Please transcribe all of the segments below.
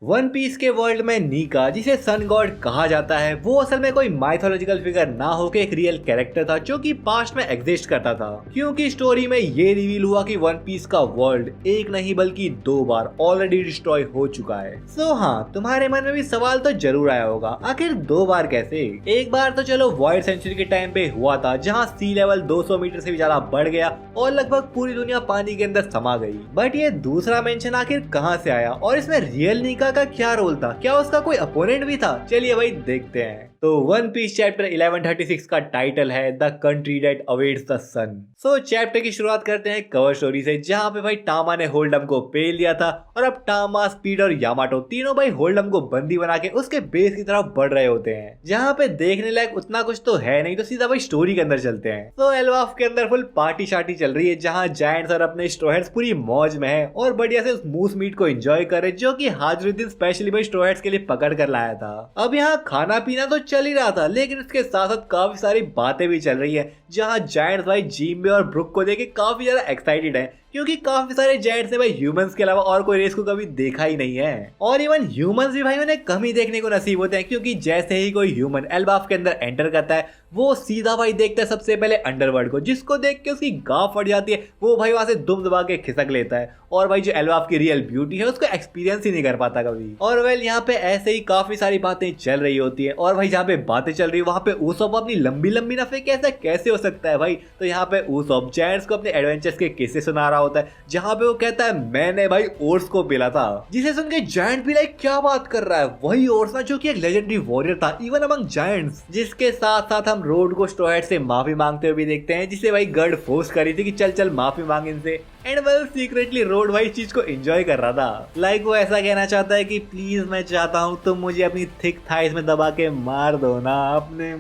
One piece के world में नीका, जिसे सन गॉड कहा जाता है, वो असल में कोई माइथोलॉजिकल फिगर ना होकर एक रियल कैरेक्टर था जो कि पास्ट में एग्जिस्ट करता था। क्योंकि स्टोरी में ये रिवील हुआ कि वन पीस का वर्ल्ड एक नहीं बल्कि 2 बार ऑलरेडी डिस्ट्रॉय हो चुका है। सो हाँ, तुम्हारे मन में भी सवाल तो जरूर आया होगा, आखिर 2 बार कैसे? एक बार तो चलो वॉइड सेंचुरी के टाइम पे हुआ था, जहाँ सी लेवल 200 मीटर से भी ज्यादा बढ़ गया और लगभग पूरी दुनिया पानी के अंदर समा गई। बट ये दूसरा मेंशन आखिर कहाँ से आया और इसमें रियल नीका का क्या रोल था? क्या उसका कोई अपोनेंट भी था? चलिए भाई देखते हैं। तो वन पीस चैप्टर 1136 का टाइटल है the country that awaits the sun. So chapter की शुरुआत करते हैं कवर स्टोरी से, जहाँ पे भाई टामा ने होल्डम को पेल लिया था और अब टामा, स्पीड और यामाटो तीनों भाई होल्डम को बंदी बना के उसके बेस की तरफ बढ़ रहे होते हैं। जहाँ पे देखने लायक उतना कुछ तो है नहीं, तो सीधा भाई स्टोरी के अंदर चलते हैं। तो एल्वाफ के अंदर फुल पार्टी शार्टी चल रही है, जहाँ जायंट्स और अपने स्ट्रोहेड्स पूरी मौज में है और बढ़िया से उस मूस मीट को एंजॉय करे जो कि हाजरुद्दीन स्पेशली भाई स्ट्रोहेड्स के लिए पकड़ कर लाया था। अब यहाँ खाना पीना तो चल ही रहा था, लेकिन इसके साथ साथ काफी सारी बातें भी चल रही है, जहाँ जायंट्स भाई जिम्बे और ब्रुक को देख के काफी ज्यादा एक्साइटेड है, क्योंकि काफी सारे जायंट्स ने भाई ह्यूमंस के अलावा और कोई रेस को कभी देखा ही नहीं है। और इवन ह्यूमंस भी भाई उन्हें कम ही देखने को नसीब होते हैं, क्योंकि जैसे ही कोई ह्यूमन एल्बाफ के अंदर एंटर करता है, वो सीधा भाई देखता है सबसे पहले अंडरवर्ल्ड को, जिसको देख के उसकी गांव फट जाती है। वो भाई वहां से दुम दबा के खिसक लेता है और भाई जो एल्बाफ की रियल ब्यूटी है उसको एक्सपीरियंस ही नहीं कर पाता कभी। और वेल यहाँ पे ऐसे ही काफी सारी बातें चल रही होती है, और भाई जहाँ पे बातें चल रही है वहाँ पे ऊसॉप अपनी लंबी लंबी नफे कैसे हो सकता है भाई? तो यहाँ पे ऊसॉप जायंट्स को अपने एडवेंचर्स के किस्से सुना रहा होता है, जहाँ पे वो कहता है मैंने भाई ओर्स को पिला था, जिसे सुन के जायंट भी लाइक क्या बात कर रहा है? वही ओर्स ना जो कि एक लेजेंडरी वॉरियर था इवन अमंग जायंट्स। जिसके साथ साथ हम रोड को स्ट्रोहेड से माफी मांगते हुए भी देखते हैं, जिसे भाई गर्ड फोर्स करी थी कि चल चल माफी मांग इनसे। एंड वेल सीक्रेटली रोड भाई इस चीज को एंजॉय कर रहा था। लाइक वो ऐसा कहना चाहता है कि प्लीज मैं चाहता हूँ तुम मुझे अपनी थिक थाइस में दबा के मार दो ना अपने।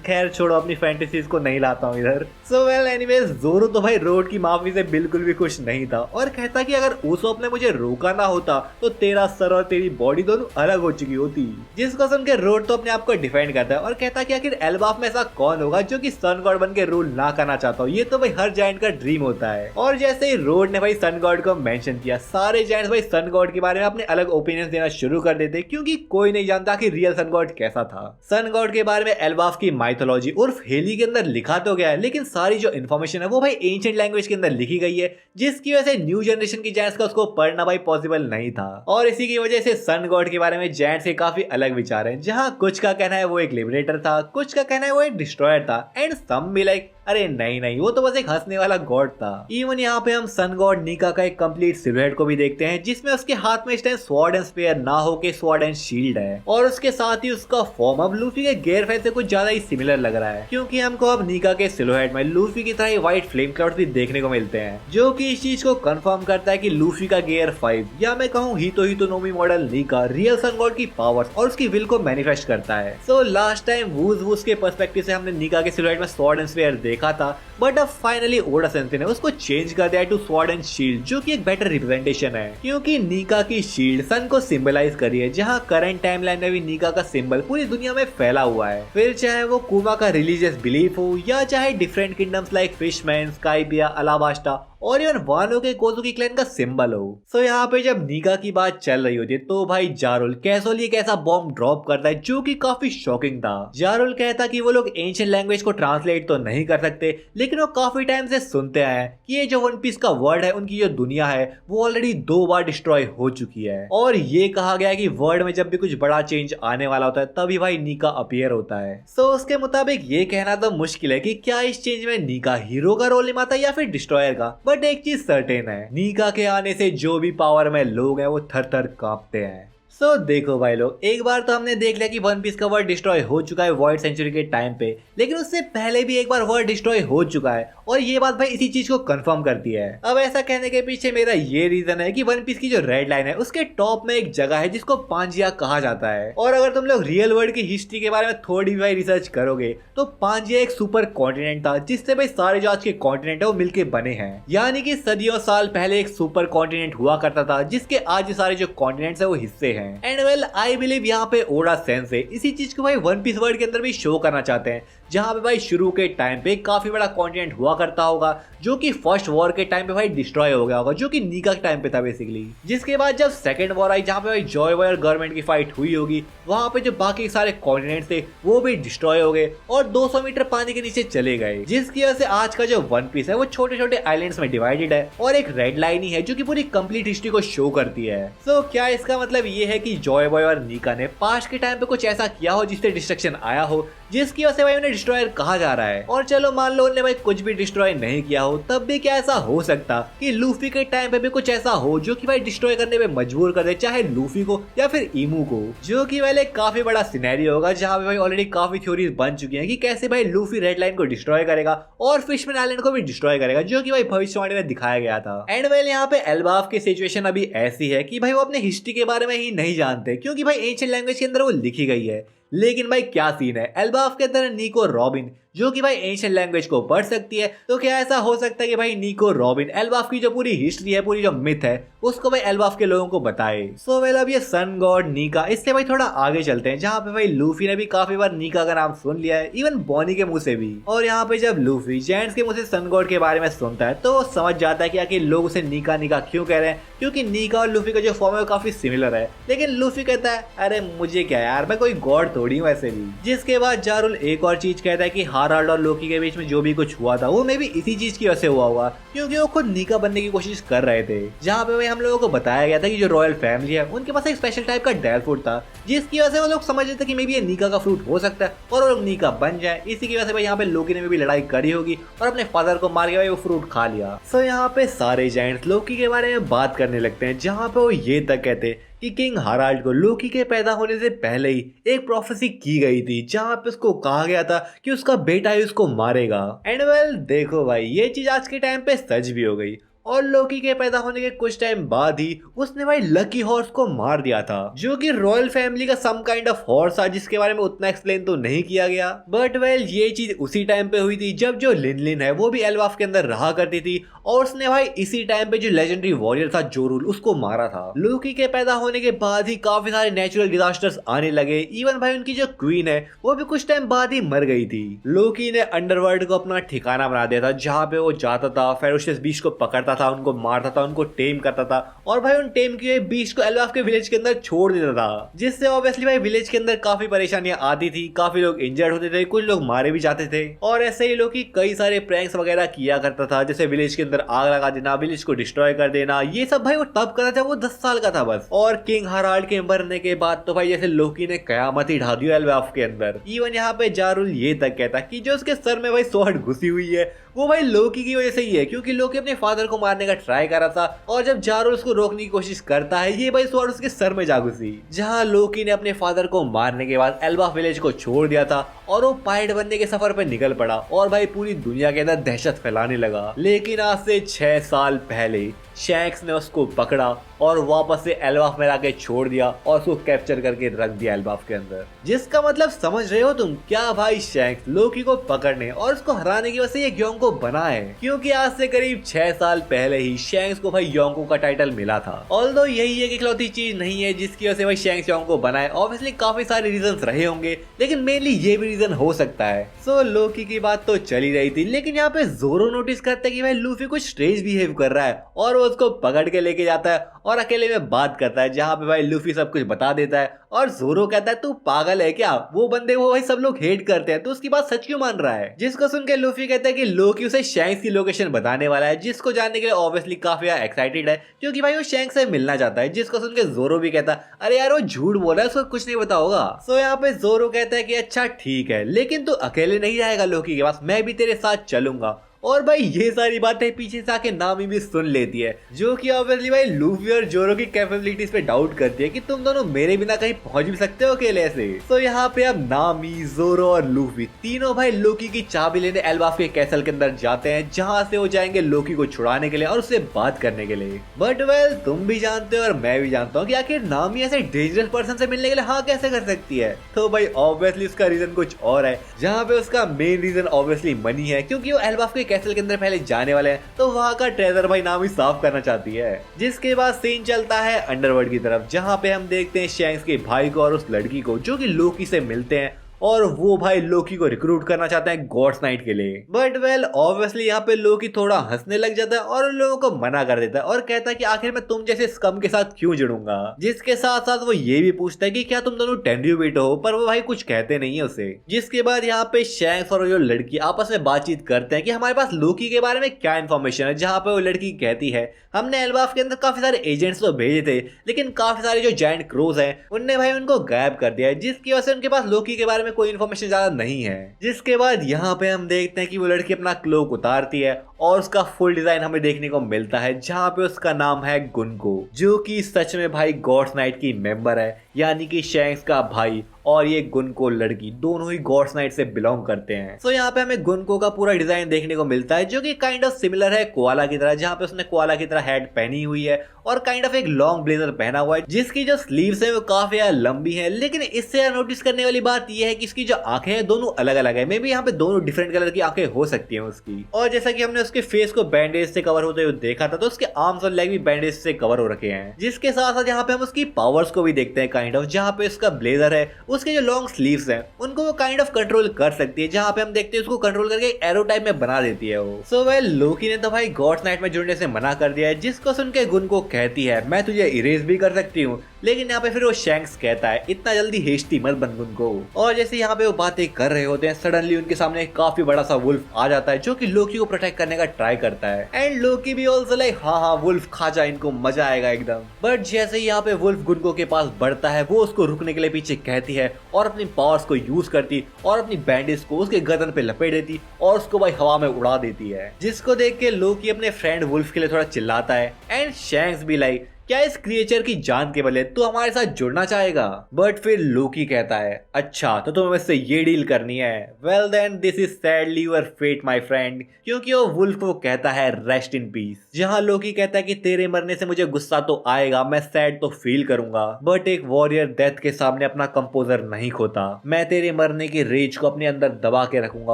खैर छोड़ो, अपनी फैंटेसीज को नहीं लाता हूँ इधर। सो वेल एनीवेज, जोरो तो भाई रोड की माफी से बिल्कुल भी खुश नहीं था और कहता कि अगर ऊसॉप ने मुझे रोका ना होता तो तेरा सर और तेरी बॉडी दोनों अलग हो चुकी होती। जिसको सुन के रोड तो अपने आप को डिफेंड करता है और कहता कि आखिर एल्बाफ में ऐसा कौन होगा जो कि सन गॉड बन के रूल ना करना चाहता हो? ये तो भाई हर जायंट का ड्रीम होता है। और जैसे ही रोड ने भाई सन गॉड को मेंशन किया, सारे जायंट्स भाई सन गॉड के बारे में अपने अलग ओपिनियंस देना शुरू कर देते, क्योंकि कोई नहीं जानता कि रियल सन गॉड कैसा था। सन गॉड के बारे में एल्बाफ की माइथोलॉजी उर्फ हेली के अंदर लिखा तो गया है, लेकिन सारी जो इन्फॉर्मेशन है वो भाई एंशिएंट लैंग्वेज के अंदर लिखी गई है, जिसकी वजह से न्यू जनरेशन की जायंट्स का उसको पढ़ना भाई पॉसिबल नहीं था। और इसी की वजह से सन गॉड के बारे में जायंट्स के काफी अलग विचार हैं, जहां कुछ का कहना है वो एक लिबरेटर था, कुछ का कहना है वो एक डिस्ट्रॉयर था, एंड सम भी लाइक अरे नहीं वो तो बस एक हंसने वाला गॉड था। इवन यहाँ पे हम सन गॉड नीका का एक कंप्लीट सिलुएट को भी देखते हैं, जिसमें उसके हाथ में इस टाइम स्वॉर्ड एंड स्पेयर ना होके स्वॉर्ड एंड शील्ड है, और उसके साथ ही उसका फॉर्म अब लूफी के गेयर फैन से कुछ ज्यादा ही सिमिलर लग रहा है, क्योंकि हमको अब नीका के सिलुएट में लूफी की तरह ही व्हाइट फ्लेम क्लाउड्स भी देखने को मिलते हैं, जो कि इस चीज को कंफर्म करता है कि लूफी का गियर 5 या मैं कहूँ हितो Nomi model नीका real sun god की पावर्स और उसकी विल को मैनिफेस्ट करता है। सो लास्ट टाइम वूज के पर्सपेक्टिव से हमने नीका के सिलुएट में स्वॉर्ड एंड स्पेयर देखा था, बट अब फाइनली ओडा सेंसेई ने उसको चेंज कर दिया टू स्वॉर्ड एंड शील्ड, जो कि एक बेटर रिप्रेजेंटेशन है, क्योंकि नीका की शील्ड सन को सिंबलाइज करी है, जहां करंट टाइमलाइन में भी नीका का सिंबल पूरी दुनिया में फैला हुआ है। फिर चाहे वो कुमा का रिलीजियस बिलीफ हो या चाहे डिफरेंट किंगडम्स लाइक फिशमैन, स्काइपिया, अलाबास्टा और इवन वानो के कोजुकी क्लैन का सिंबल हो। सो यहाँ पे जब नीका की बात चल रही होती है तो भाई जारुल कैसोली एक ऐसा बॉम्ब ड्रॉप करता है जो कि काफी शॉकिंग था। जारुल कहता कि वो लोग एंशिएंट लैंग्वेज को ट्रांसलेट तो नहीं कर सकते, लेकिन वो काफी टाइम से सुनते आए हैं कि ये जो वन पीस का वर्ल्ड है, उनकी जो दुनिया है वो ऑलरेडी 2 बार डिस्ट्रॉय हो चुकी है, और ये कहा गया है कि वर्ल्ड में जब भी कुछ बड़ा चेंज आने वाला होता है तभी भाई नीका अपीयर होता है। सो उसके मुताबिक ये कहना तो मुश्किल है कि क्या इस चेंज में नीका हीरो का रोल निभाता है या फिर डिस्ट्रॉयर का, बट एक चीज सर्टेन है, नीका के आने से जो भी पावर में लोग हैं वो थर थर कांपते हैं। सो देखो भाई लोग, एक बार तो हमने देख लिया कि वन पीस का वर्ल्ड डिस्ट्रॉय हो चुका है वॉइड सेंचुरी के टाइम पे, लेकिन उससे पहले भी एक बार वर्ल्ड डिस्ट्रॉय हो चुका है, और ये बात भाई इसी चीज को कंफर्म करती है। अब ऐसा कहने के पीछे मेरा ये रीजन है कि वन पीस की जो रेड लाइन है उसके टॉप में एक जगह है जिसको पांजिया कहा जाता है, और अगर तुम लोग रियल वर्ल्ड की हिस्ट्री के बारे में थोड़ी भाई रिसर्च करोगे तो पांजिया एक सुपर कॉन्टिनेंट था, जिससे भाई सारे जो आज के कॉन्टिनेंट है वो मिलके बने हैं। यानी कि सदियों साल पहले एक सुपर कॉन्टिनेंट हुआ करता था, जिसके आज सारे जो कॉन्टिनेंट्स है वो हिस्से हैं। हैं। एंड वेल आई बिलीव यहाँ पे ओडा सेंसे इसी चीज को भाई वन पीस वर्ल्ड के अंदर भी शो करना चाहते हैं, जहाँ पे भाई शुरू के टाइम पे काफी बड़ा कॉन्टिनेंट हुआ करता होगा जो कि फर्स्ट वॉर के टाइम पे भाई डिस्ट्रॉय हो गया होगा, जो कि नीका के टाइम पे था बेसिकली। जिसके बाद जब सेकंड वॉर आई, जहाँ पे भाई जॉय बॉय और गवर्नमेंट की फाइट हुई होगी, वहाँ पे जो बाकी सारे कॉन्टिनेंट थे वो भी डिस्ट्रॉय हो गए और 200 मीटर पानी के नीचे चले गए, जिसकी वजह से आज का जो वन पीस है वो छोटे छोटे आइलैंड्स में डिवाइडेड है और एक रेड लाइन ही है जो कि पूरी कंप्लीट हिस्ट्री को शो करती है। सो क्या इसका मतलब ये है कि जॉय बॉय और नीका ने पास्ट के टाइम पे कुछ ऐसा किया हो जिससे डिस्ट्रक्शन आया हो, जिसकी वजह से भाई उन्हें डिस्ट्रॉयर कहा जा रहा है? और चलो मान लो उन्होंने भाई कुछ भी डिस्ट्रॉय नहीं किया हो, तब भी क्या ऐसा हो सकता कि लूफी के टाइम पे भी कुछ ऐसा हो जो कि भाई डिस्ट्रॉय करने पे मजबूर कर दे, चाहे लूफी को या फिर इमू को, जो कि पहले काफी बड़ा सिनेरियो होगा, जहाँ पे भाई ऑलरेडी काफी थ्योरीज बन चुकी हैं कि कैसे भाई लूफी रेड लाइन को डिस्ट्रॉय करेगा और फिशमैन आइलैंड को भी डिस्ट्रॉय करेगा, जो कि भाई भविष्यवाणी में दिखाया गया था। एंड वेल यहाँ पे एल्बाफ की सिचुएशन अभी ऐसी है कि भाई वो अपने हिस्ट्री के बारे में ही नहीं जानते, क्योंकि भाई एंशिएंट लैंग्वेज के अंदर वो लिखी गई है। लेकिन भाई क्या सीन है, एल्बाफ के अंदर निको रॉबिन जो कि भाई एंशिएंट लैंग्वेज को पढ़ सकती है, तो क्या ऐसा हो सकता है कि भाई निको रॉबिन एल्बाफ की जो पूरी हिस्ट्री है, पूरी जो मिथ है, उसको भाई एल्बाफ के लोगों को बताए? सो वेल अब ये सन गॉड नीका, इससे भाई थोड़ा आगे चलते हैं, जहाँ पे भाई लूफी ने भी काफी बार नीका का नाम सुन लिया है, इवन बॉनी के मुंह से भी। और यहाँ पे जब लूफी जेंट्स के मुंह से सन गॉड के बारे में सुनता है तो वो समझ जाता है कि आखिर लोग उसे नीका नीका क्यों कह रहे हैं, क्योंकि नीका और लूफी का जो फॉर्म है वो काफी सिमिलर है। लेकिन लूफी कहता है अरे मुझे क्या यार, मैं कोई गॉड थोड़ी हूँ वैसे भी। जिसके बाद जारुल एक और चीज कहता है कि हाराल्ड और लोकी के बीच में जो भी कुछ हुआ था वो मे भी इसी चीज की वजह से हुआ होगा, क्योंकि वो खुद नीका बनने की कोशिश कर रहे थे। जहाँ पे भाई हम लोगों को बताया गया था कि जो रॉयल फैमिली है उनके पास एक स्पेशल टाइप का डेल फ्रूट था, जिसकी वजह से वो लोग समझ रहे थे कि मे भी ये नीका का फ्रूट हो सकता है और वो लोग नीका बन जाए। इसी की वजह से भाई यहाँ पे लोकी ने भी लड़ाई करी होगी और अपने फादर को मार के भाई वो फ्रूट खा लिया। सो यहाँ पे सारे जायंट्स लोकी के बारे में बात करने लगते हैं, जहाँ पे वो ये तक कहते कि किंग हाराल्ड को लोकी के पैदा होने से पहले ही एक प्रोफेसी की गई थी, जहाँ पे उसको कहा गया था कि उसका बेटा ही उसको मारेगा। एंड वेल देखो भाई ये चीज आज के टाइम पे सच भी हो गई और लोकी के पैदा होने के कुछ टाइम बाद ही उसने भाई लकी हॉर्स को मार दिया था, जो कि रॉयल फैमिली का सम काइंड ऑफ हॉर्स था, जिसके बारे में उतना एक्सप्लेन तो नहीं किया गया। बट वेल ये चीज उसी टाइम पे हुई थी जब जो लिन है वो भी एल्बाफ के अंदर रहा करती थी और उसने भाई इसी टाइम पे जो लेजेंडरी वॉरियर था जोरुल उसको मारा था। लोकी के पैदा होने के बाद ही काफी सारे नेचुरल डिजास्टर्स आने लगे, इवन भाई उनकी जो क्वीन है वो भी कुछ टाइम बाद ही मर गई थी। लोकी ने अंडरवर्ल्ड को अपना ठिकाना बना दिया था, जहाँ पे वो जाता था, फेरोशियस बीस्ट को पकड़ता था, उनको मारता था, उनको टेम करता था और भाई उन टेम किए बीस्ट को एल्बाफ के विलेज के अंदर छोड़ देता था, जिससे ऑब्वियसली भाई विलेज के अंदर काफी परेशानियां आती थी, काफी लोग इंजर्ड होते थे, कुछ लोग मारे भी जाते थे। और ऐसे ही लोग कई सारे प्रैंक्स वगैरह किया करता था, जैसे विलेज के अंदर आग लगा देना, विलेज को डिस्ट्रॉय कर देना। ये सब भाई वो तब कर रहा था, वो 10 साल का था बस। और किंग हाराल्ड के मरने के बाद तो भाई जैसे लोकी ने कयामत ही ढा दी एल्बाफ के अंदर। इवन यहाँ पे जारुल ये तक कहता कि जो उसके सर में भाई स्वॉर्ड घुसी हुई है वो भाई लोकी की वजह से ही है, क्योंकि लोकी अपने फादर को मारने का ट्राई कर रहा था और जब जारुल उसको रोकने की कोशिश करता है ये भाई स्वॉर्ड उसके सर में जा घुसी। जहाँ लोकी ने अपने फादर को मारने के बाद एल्बाफ विलेज को छोड़ दिया था और वो पायरेट बनने के सफर पे निकल पड़ा और भाई पूरी दुनिया के अंदर दहशत फैलाने लगा। लेकिन आज से 6 साल पहले शैंक्स ने उसको पकड़ा और वापस से एल्बाफ में लाके छोड़ दिया और उसको कैप्चर करके रख दिया एल्बाफ के अंदर। जिसका मतलब समझ रहे हो तुम क्या भाई, शैंक्स लोकी को पकड़ने और उसको हराने की वजह से ये योंग को बना है, क्योंकि आज से करीब 6 साल पहले ही शैंक्स को भाई योंग का टाइटल मिला था। ऑल्दो यही एक इकलौती चीज नहीं है जिसकी वजह से भाई शैंक्स योंग को बनाए, ऑब्वियसली काफी सारे रीजंस रहे होंगे, लेकिन मेनली ये भी रीजन हो सकता है। सो लोकी की बात तो चली रही थी, लेकिन यहाँ पे जोरो नोटिस करता है कि भाई लूफी कुछ स्ट्रेंज बिहेव कर रहा है और वो उसको पकड़ के लेके जाता है और अकेले में बात करता है, जहाँ पे भाई लूफी सब कुछ बता देता है और जोरो कहता है तू पागल है क्या, वो बंदे वो भाई सब लोग हेट करते हैं तो उसकी बात सच क्यों मान रहा है। जिसको सुन के लूफी कहता है कि लोकी उसे शैंक्स की लोकेशन बताने वाला है, जिसको जानने के लिए ऑब्वियसली काफी एक्साइटेड है, क्योंकि भाई वो शैंक्स से मिलना चाहता है। जिसको सुन के जोरो भी कहता है अरे यार वो झूठ बोल रहा है, उसको कुछ नहीं पता होगा। सो यहाँ पे जोरो कहता है कि अच्छा ठीक है, लेकिन तू अकेले नहीं जाएगा लोकी के पास, मैं भी तेरे साथ चलूंगा। और भाई ये सारी बातें पीछे से आके नामी भी सुन लेती है, जो कि ऑब्वियसली भाई लूफी और जोरो की कैपेबिलिटीज पे डाउट करती है कि तुम दोनों मेरे बिना कहीं पहुंच भी सकते हो अकेले से। तो यहाँ पे अब नामी, जोरो और लूफी तीनों भाई लोकी की चाबी लेने एल्बाफ के कैसल के अंदर जाते हैं, जहाँ से वो जाएंगे लोकी को छुड़ाने के लिए और उससे बात करने के लिए। बट वेल तुम भी जानते हो और मैं भी जानता हूँ कि आखिर नामी ऐसे डेंजरस पर्सन से मिलने के लिए हाँ कैसे कर सकती है। तो भाई ऑब्वियसली उसका रीजन कुछ और है, जहाँ पे उसका मेन रीजन ऑब्वियसली मनी है, क्योंकि वो एल्बाफ के कैसल के अंदर पहले जाने वाले हैं तो वहाँ का ट्रेजर भाई नामी साफ करना चाहती है। जिसके बाद सीन चलता है अंडरवर्ल्ड की तरफ, जहाँ पे हम देखते हैं शैंक्स के भाई को और उस लड़की को जो कि लोकी से मिलते हैं और वो भाई लोकी को रिक्रूट करना चाहते हैं गॉड्स नाइट के लिए। बट वेल ऑब्वियसली यहाँ पे लोकी थोड़ा हंसने लग जाता है और उन लोगों को मना कर देता है और कहता है कि आखिर मैं तुम जैसे स्कम के साथ क्यों जुड़ूंगा। जिसके साथ साथ वो ये भी पूछता है कि क्या तुम दोनों टेंड्रीब्यूट हो, पर वो भाई कुछ कहते नहीं है उसे। जिसके बाद यहाँ पे शैंक्स और जो लड़की आपस में बातचीत करते हैं कि हमारे पास लोकी के बारे में क्या इन्फॉर्मेशन है, जहाँ पे वो लड़की कहती है हमने एल्बाफ के अंदर काफी सारे एजेंट्स तो भेजे थे लेकिन काफी सारे जो जायंट क्रोज हैं उनने भाई उनको गायब कर दिया है, जिसकी वजह से उनके पास लोकी के बारे में कोई इन्फॉर्मेशन ज्यादा नहीं है। जिसके बाद यहाँ पे हम देखते हैं कि वो लड़की अपना क्लोक उतारती है और उसका फुल डिजाइन हमें देखने को मिलता है, जहाँ पे उसका नाम है गुनको, जो कि सच में भाई गॉड्स नाइट की मेंबर है, यानी कि शैंक्स का भाई और ये गुनको लड़की दोनों ही गॉड्स नाइट से बिलोंग करते हैं। सो यहाँ पे हमें गुनको का पूरा डिजाइन देखने को मिलता है जो कि काइंड ऑफ सिमिलर है कोआला की तरह, जहाँ पे उसने कोआला की तरह हैट पहनी हुई है और काइंड ऑफ एक लॉन्ग ब्लेजर पहना हुआ है जिसकी जो स्लीव्स है वो काफी लंबी है। लेकिन इससे नोटिस करने वाली बात यह है कि इसकी जो आंखें हैं दोनों अलग अलग है। मे बी यहाँ पे दोनों डिफरेंट कलर की आंखें हो सकती हैं उसकी। और जैसा कि हमने उसके फेस को बैंडेज से कवर होते हुए देखा था तो उसके आर्म्स और लेग भी बैंडेज से कवर हो रखे हैं। जिसके साथ साथ यहाँ पे हम उसकी पावर्स को भी देखते हैं काइंड ऑफ, जहाँ पे उसका ब्लेजर है उसके जो लॉन्ग स्लीव्स हैं उनको वो काइंड ऑफ कंट्रोल कर सकती है, जहाँ पे हम देखते हैं उसको कंट्रोल करके एरो टाइप में बना देती है वो। सो वेल लोकी ने तो भाई गॉड्स नाइट में जुड़ने से मना कर दिया है, जिसको सुन के गुनको कहती है मैं तुझे इरेज भी कर सकती हूँ, लेकिन यहाँ पे फिर वो शैंक्स कहता है इतना जल्दी हेस्टी मत बन गुनको। और जैसे यहाँ पे वो बातें कर रहे होते हैं सडनली उनके सामने एक काफी बड़ा सा वुल्फ आ जाता है जो कि लोकी को प्रोटेक्ट करने का ट्राई करता है। एंड लोकी भी ऑल्सो लाइक हाँ वुल्फ खा जा, इनको मजा आएगा एकदम। बट जैसे ही यहाँ पे वुल्फ गुनको के पास बढ़ता है वो उसको रुकने के लिए पीछे कहती है और अपनी पावर्स को यूज करती और अपनी बैंडेज को उसके गर्दन पे लपेट देती और उसको भाई हवा में उड़ा देती है। जिसको देख के लोकी अपने फ्रेंड वुल्फ के लिए थोड़ा चिल्लाता है एंड शैंक्स भी लाइक क्या इस क्रिएचर की जान के बदले तू हमारे साथ जुड़ना चाहेगा। बट फिर लोकी कहता है अच्छा तो तुम्हें मुझसे ये डील करनी है, well then this is sadly your fate my friend, क्योंकि वो वुल्फ को कहता है रेस्ट इन पीस। जहां लोकी कहता है कि तेरे मरने से मुझे गुस्सा तो आएगा, मैं सैड तो फील करूंगा, बट एक वॉरियर डेथ के सामने अपना कंपोजर नहीं खोता। मैं तेरे मरने की रेज को अपने अंदर दबा के रखूंगा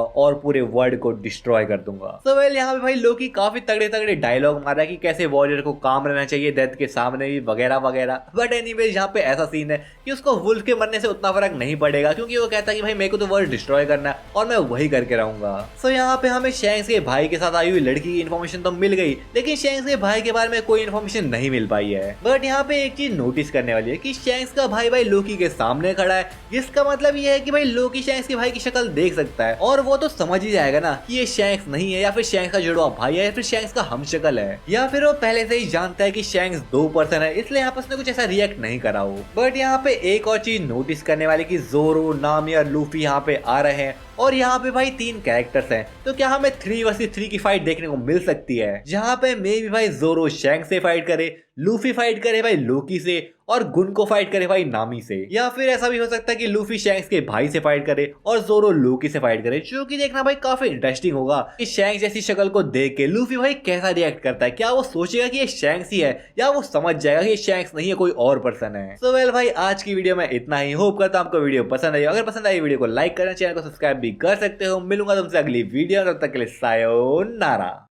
और पूरे वर्ल्ड को डिस्ट्रॉय कर दूंगा। सो वेल यहाँ पे भाई लोकी काफी तगड़े तगड़े डायलॉग मारा है कि कैसे वॉरियर को काम रहना चाहिए डेथ के सामने भी वगैरह वगैरह। बट एनीवेज यहाँ पे ऐसा सीन है कि उसको वुल्फ के मरने से उतना फर्क नहीं पड़ेगा, क्योंकि वो कहता है कि भाई मेरे को तो वर्ल्ड डिस्ट्रॉय करना है और मैं वही करके रहूंगा। सो यहाँ पे हमें शैंक्स के भाई के साथ आई हुई लड़की की इन्फॉर्मेशन तो मिल गई, लेकिन शैंक्स के भाई के बारे में कोई इन्फॉर्मेशन नहीं मिल पाई है। बट यहाँ पे एक चीज नोटिस करने वाली है कि शैंक्स का भाई लोकी के सामने खड़ा है, जिसका मतलब ये है कि भाई लोकी शैंक्स के भाई की शक्ल देख सकता है और वो तो समझ ही जाएगा ना कि ये शैंक्स नहीं है या फिर शैंक्स का जुड़वा भाई है या फिर शैंक्स का हमशक्ल है, या फिर वो पहले से ही जानता है कि शैंक्स 2 पर्सन है, इसलिए यहाँ पर उसने कुछ ऐसा रिएक्ट नहीं करा हो। बट यहाँ पे एक और चीज नोटिस करने वाली कि जोरो, नामी और लूफी यहाँ पे आ रहे हैं और यहाँ पे भाई 3 कैरेक्टर्स हैं, तो क्या हमें 3 वर्सेस 3 की फाइट देखने को मिल सकती है, जहाँ पे मे भी भाई जोरो शैंक्स से फाइट करे, लूफी फाइट करे भाई लोकी से और गुनको फाइट करे भाई नामी से, या फिर ऐसा भी हो सकता है कि लूफी शैंक्स के भाई से फाइट करे और जोरो लोकी से फाइट करे, जो कि देखना भाई काफी इंटरेस्टिंग होगा कि शैंक्स जैसी शक्ल को देख के लूफी भाई कैसा रिएक्ट करता है। क्या वो सोचेगा कि ये शैंक्स ही है या वो समझ जाएगा कि ये शैंक्स नहीं है कोई और पर्सन है। सो वेल भाई आज की वीडियो में इतना ही। होप करता हूं आपको वीडियो पसंद आई। अगर पसंद आई वीडियो को लाइक करना, चैनल को सब्सक्राइब भी कर सकते हो। मिलूंगा तुमसे अगली वीडियो, तब तक के लिए सायोनारा।